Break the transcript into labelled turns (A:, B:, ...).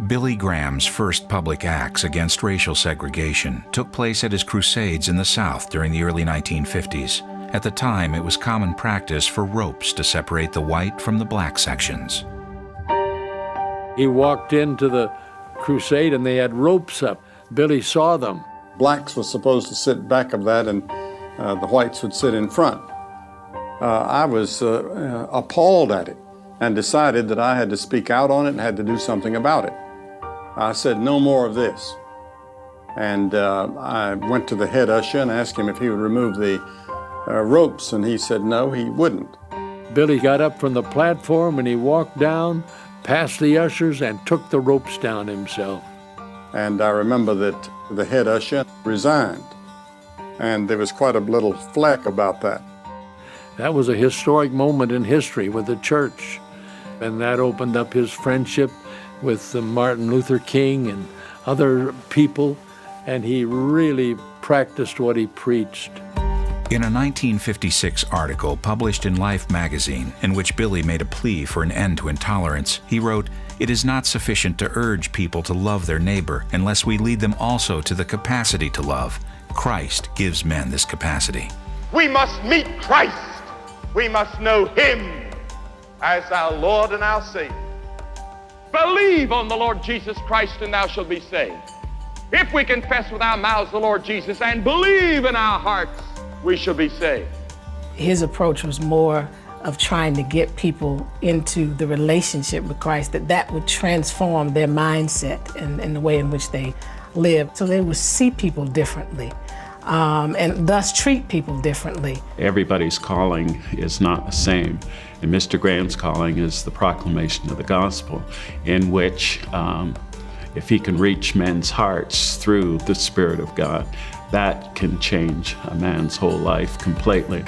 A: Billy Graham's first public acts against racial segregation took place at his crusades in the South during the early 1950s. At the time, it was common practice for ropes to separate the white from the black sections.
B: He walked into the crusade and they had ropes up. Billy saw them.
C: Blacks were supposed to sit back of that and the whites would sit in front. I was appalled at it and decided that I had to speak out on it and had to do something about it. I said, no more of this. And I went to the head usher and asked him if he would remove the ropes, and he said no, he wouldn't.
B: Billy got up from the platform and he walked down, past the ushers, and took the ropes down himself.
C: And I remember that the head usher resigned, and there was quite a little flack about that.
B: That was a historic moment in history with the church, and that opened up his friendship with Martin Luther King and other people, and he really practiced what he preached.
A: In a 1956 article published in Life magazine, in which Billy made a plea for an end to intolerance, he wrote, "It is not sufficient to urge people to love their neighbor unless we lead them also to the capacity to love. Christ gives men this capacity."
D: We must meet Christ. We must know Him as our Lord and our Savior. Believe on the Lord Jesus Christ and thou shalt be saved. If we confess with our mouths the Lord Jesus and believe in our hearts, we shall be saved.
E: His approach was more of trying to get people into the relationship with Christ, that would transform their mindset and the way in which they live, so they would see people differently. And thus treat people differently.
F: Everybody's calling is not the same, and Mr. Graham's calling is the proclamation of the gospel, in which if he can reach men's hearts through the Spirit of God, that can change a man's whole life completely.